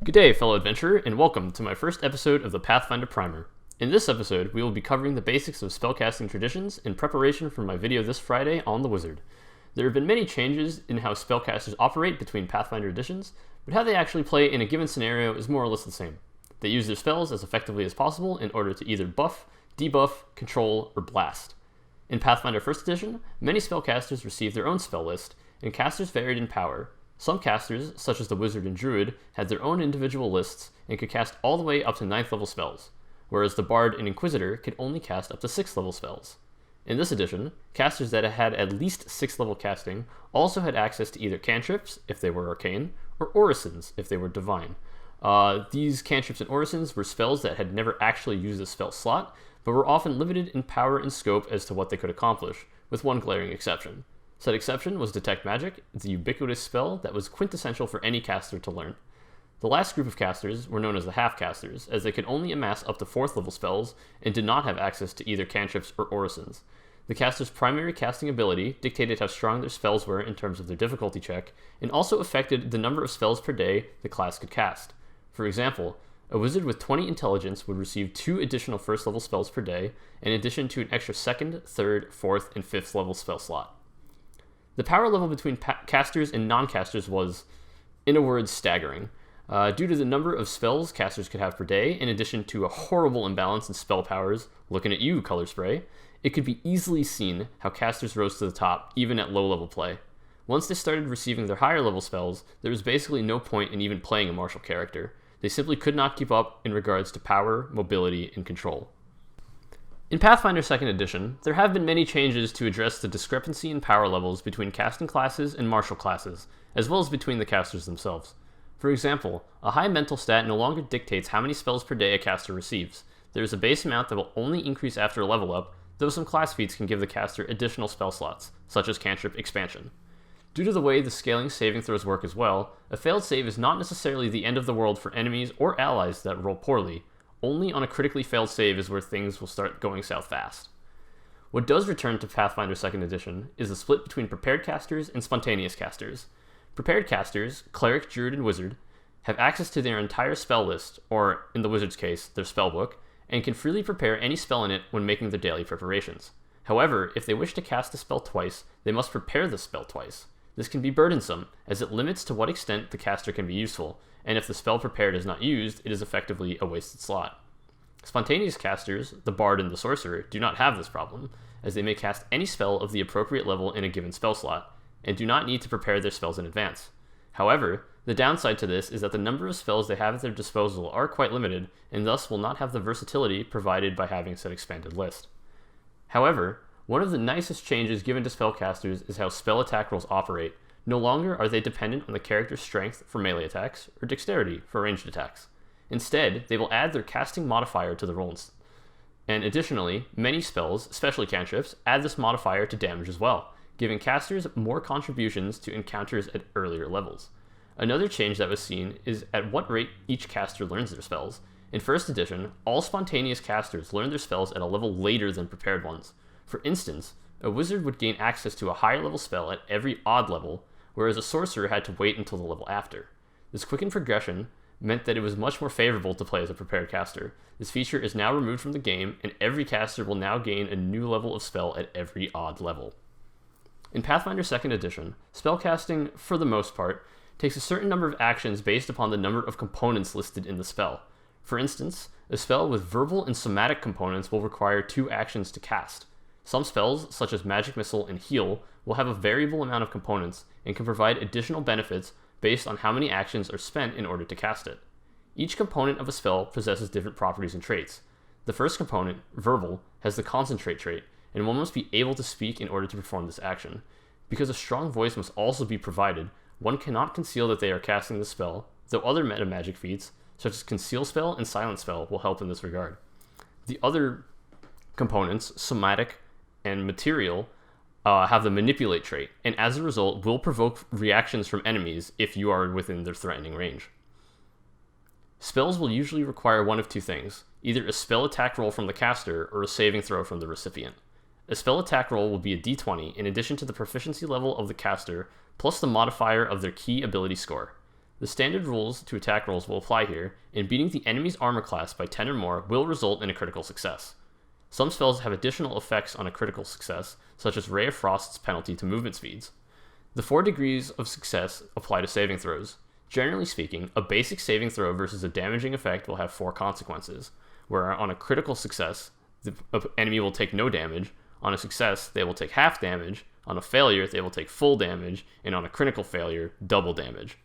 Good day, fellow adventurer, and welcome to my first episode of the Pathfinder Primer. In this episode, we will be covering the basics of spellcasting traditions in preparation for my video this Friday on the Wizard. There have been many changes in how spellcasters operate between Pathfinder editions, but how they actually play in a given scenario is more or less the same. They use their spells as effectively as possible in order to either buff, debuff, control, or blast. In Pathfinder 1st Edition, many spellcasters received their own spell list, and casters varied in power. Some casters, such as the Wizard and Druid, had their own individual lists and could cast all the way up to 9th level spells, whereas the Bard and Inquisitor could only cast up to 6th level spells. In this edition, casters that had at least 6th level casting also had access to either cantrips, if they were arcane, or orisons, if they were divine. These cantrips and orisons were spells that had never actually used a spell slot, but were often limited in power and scope as to what they could accomplish, with one glaring exception. Said exception was Detect Magic, the ubiquitous spell that was quintessential for any caster to learn. The last group of casters were known as the half-casters, as they could only amass up to 4th level spells and did not have access to either cantrips or orisons. The caster's primary casting ability dictated how strong their spells were in terms of their difficulty check, and also affected the number of spells per day the class could cast. For example, a wizard with 20 intelligence would receive 2 additional 1st level spells per day, in addition to an extra 2nd, 3rd, 4th, and 5th level spell slot. The power level between casters and non-casters was, in a word, staggering. Due to the number of spells casters could have per day, in addition to a horrible imbalance in spell powers, looking at you, Color Spray, it could be easily seen how casters rose to the top, even at low-level play. Once they started receiving their higher-level spells, there was basically no point in even playing a martial character. They simply could not keep up in regards to power, mobility, and control. In Pathfinder 2nd Edition, there have been many changes to address the discrepancy in power levels between casting classes and martial classes, as well as between the casters themselves. For example, a high mental stat no longer dictates how many spells per day a caster receives. There is a base amount that will only increase after a level up, though some class feats can give the caster additional spell slots, such as cantrip expansion. Due to the way the scaling saving throws work as well, a failed save is not necessarily the end of the world for enemies or allies that roll poorly. Only on a critically failed save is where things will start going south fast. What does return to Pathfinder 2nd Edition is the split between prepared casters and spontaneous casters. Prepared casters, Cleric, Druid, and Wizard, have access to their entire spell list, or, in the Wizard's case, their spellbook, and can freely prepare any spell in it when making their daily preparations. However, if they wish to cast a spell twice, they must prepare the spell twice. This can be burdensome, as it limits to what extent the caster can be useful, and if the spell prepared is not used, it is effectively a wasted slot. Spontaneous casters, the Bard and the Sorcerer, do not have this problem, as they may cast any spell of the appropriate level in a given spell slot, and do not need to prepare their spells in advance. However, the downside to this is that the number of spells they have at their disposal are quite limited, and thus will not have the versatility provided by having said expanded list. However, one of the nicest changes given to spellcasters is how spell attack rolls operate. No longer are they dependent on the character's strength for melee attacks, or dexterity for ranged attacks. Instead, they will add their casting modifier to the rolls. And additionally, many spells, especially cantrips, add this modifier to damage as well, giving casters more contributions to encounters at earlier levels. Another change that was seen is at what rate each caster learns their spells. In 1st Edition, all spontaneous casters learn their spells at a level later than prepared ones. For instance, a wizard would gain access to a higher level spell at every odd level, whereas a sorcerer had to wait until the level after. This quickened progression meant that it was much more favorable to play as a prepared caster. This feature is now removed from the game, and every caster will now gain a new level of spell at every odd level. In Pathfinder 2nd Edition, spellcasting, for the most part, takes a certain number of actions based upon the number of components listed in the spell. For instance, a spell with verbal and somatic components will require 2 actions to cast. Some spells, such as Magic Missile and Heal, will have a variable amount of components and can provide additional benefits based on how many actions are spent in order to cast it. Each component of a spell possesses different properties and traits. The first component, Verbal, has the Concentrate trait, and one must be able to speak in order to perform this action. Because a strong voice must also be provided, one cannot conceal that they are casting the spell, though other metamagic feats, such as Conceal Spell and Silent Spell, will help in this regard. The other components, Somatic and Material, have the Manipulate trait, and as a result will provoke reactions from enemies if you are within their threatening range. Spells will usually require one of 2 things, either a spell attack roll from the caster or a saving throw from the recipient. A spell attack roll will be a d20 in addition to the proficiency level of the caster plus the modifier of their key ability score. The The standard rules to attack rolls will apply here, and beating the enemy's armor class by 10 or more will result in a critical success. Some spells have additional effects on a critical success, such as Ray of Frost's penalty to movement speeds. The 4 degrees of success apply to saving throws. Generally speaking, a basic saving throw versus a damaging effect will have 4 consequences, where on a critical success, the enemy will take no damage, on a success, they will take half damage, on a failure, they will take full damage, and on a critical failure, double damage.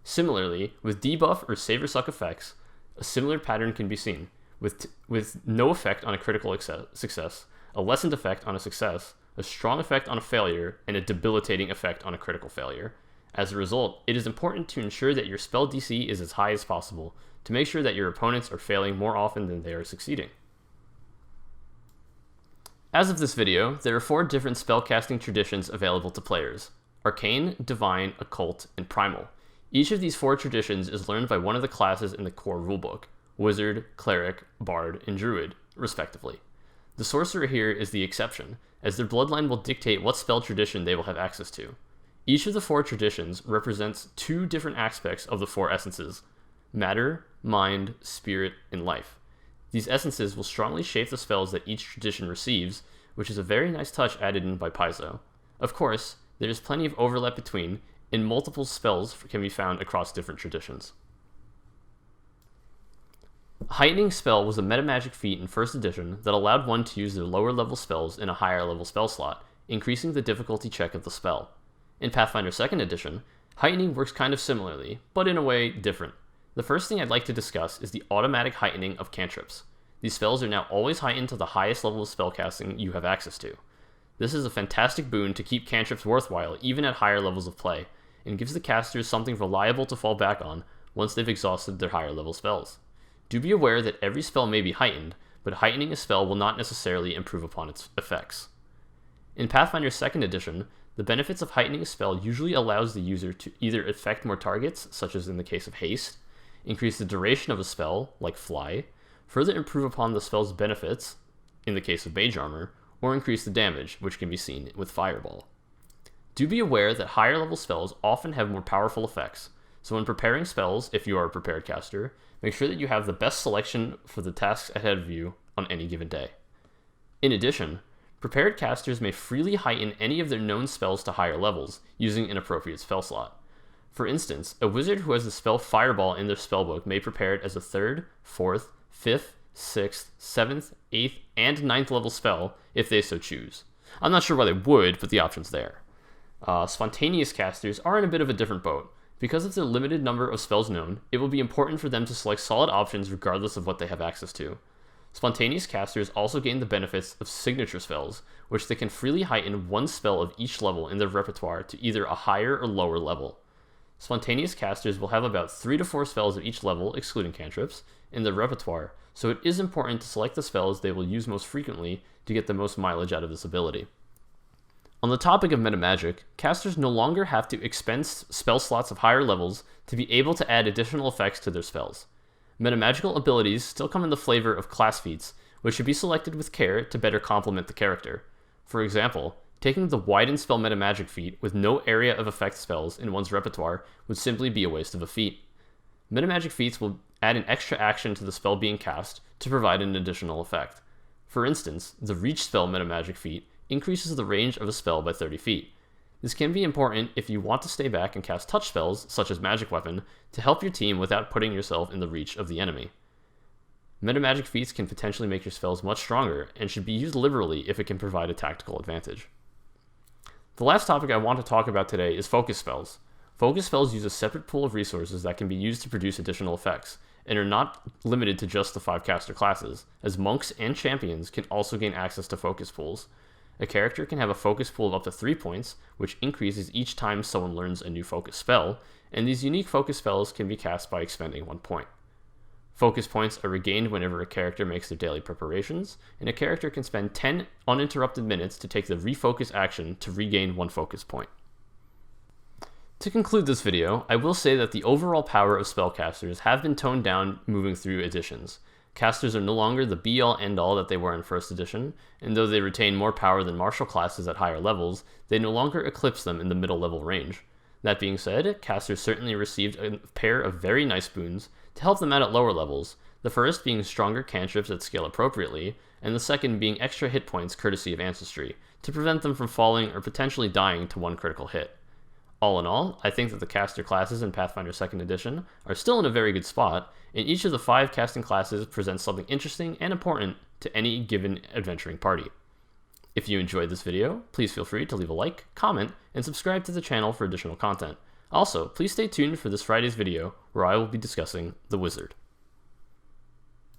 Similarly, with debuff or save or suck effects, a similar pattern can be seen, with no effect on a critical success, a lessened effect on a success, a strong effect on a failure, and a debilitating effect on a critical failure. As a result, it is important to ensure that your spell DC is as high as possible to make sure that your opponents are failing more often than they are succeeding. As of this video, there are 4 different spellcasting traditions available to players: Arcane, Divine, Occult, and Primal. Each of these 4 traditions is learned by one of the classes in the core rulebook: Wizard, Cleric, Bard, and Druid, respectively. The Sorcerer here is the exception, as their bloodline will dictate what spell tradition they will have access to. Each of the 4 traditions represents 2 different aspects of the 4 essences: matter, mind, spirit, and life. These essences will strongly shape the spells that each tradition receives, which is a very nice touch added in by Paizo. Of course, there is plenty of overlap between, and multiple spells can be found across different traditions. Heightening spell was a metamagic feat in 1st edition that allowed one to use their lower level spells in a higher level spell slot, increasing the difficulty check of the spell. In Pathfinder 2nd edition, Heightening works kind of similarly, but in a way different. The first thing I'd like to discuss is the automatic heightening of cantrips. These spells are now always heightened to the highest level of spellcasting you have access to. This is a fantastic boon to keep cantrips worthwhile even at higher levels of play, and gives the casters something reliable to fall back on once they've exhausted their higher level spells. Do be aware that every spell may be heightened, but heightening a spell will not necessarily improve upon its effects. In Pathfinder 2nd edition, the benefits of heightening a spell usually allows the user to either affect more targets, such as in the case of haste, increase the duration of a spell, like fly, further improve upon the spell's benefits, in the case of mage armor, or increase the damage, which can be seen with fireball. Do be aware that higher level spells often have more powerful effects, so when preparing spells, if you are a prepared caster, make sure that you have the best selection for the tasks ahead of you on any given day. In addition, prepared casters may freely heighten any of their known spells to higher levels, using an appropriate spell slot. For instance, a wizard who has the spell Fireball in their spellbook may prepare it as a 3rd, 4th, 5th, 6th, 7th, 8th, and 9th level spell if they so choose. I'm not sure why they would, but the option's there. Spontaneous casters are in a bit of a different boat. Because of the limited number of spells known, it will be important for them to select solid options regardless of what they have access to. Spontaneous casters also gain the benefits of signature spells, which they can freely heighten one spell of each level in their repertoire to either a higher or lower level. Spontaneous casters will have about 3 to 4 spells of each level, excluding cantrips, in their repertoire, so it is important to select the spells they will use most frequently to get the most mileage out of this ability. On the topic of metamagic, casters no longer have to expend spell slots of higher levels to be able to add additional effects to their spells. Metamagical abilities still come in the flavor of class feats, which should be selected with care to better complement the character. For example, taking the Widen Spell Metamagic feat with no area of effect spells in one's repertoire would simply be a waste of a feat. Metamagic feats will add an extra action to the spell being cast to provide an additional effect. For instance, the Reach Spell Metamagic feat increases the range of a spell by 30 feet. This can be important if you want to stay back and cast touch spells, such as Magic Weapon, to help your team without putting yourself in the reach of the enemy. Metamagic feats can potentially make your spells much stronger, and should be used liberally if it can provide a tactical advantage. The last topic I want to talk about today is focus spells. Focus spells use a separate pool of resources that can be used to produce additional effects, and are not limited to just the 5 caster classes, as monks and champions can also gain access to focus pools. A character can have a focus pool of up to 3 points, which increases each time someone learns a new focus spell, and these unique focus spells can be cast by expending 1 point. Focus points are regained whenever a character makes their daily preparations, and a character can spend 10 uninterrupted minutes to take the refocus action to regain 1 focus point. To conclude this video, I will say that the overall power of spellcasters have been toned down moving through editions. Casters are no longer the be-all end-all that they were in 1st edition, and though they retain more power than martial classes at higher levels, they no longer eclipse them in the middle level range. That being said, casters certainly received a pair of very nice boons to help them out at lower levels, the first being stronger cantrips that scale appropriately, and the second being extra hit points courtesy of Ancestry, to prevent them from falling or potentially dying to one critical hit. All in all, I think that the caster classes in Pathfinder 2nd Edition are still in a very good spot, and each of the 5 casting classes presents something interesting and important to any given adventuring party. If you enjoyed this video, please feel free to leave a like, comment, and subscribe to the channel for additional content. Also, please stay tuned for this Friday's video, where I will be discussing the Wizard.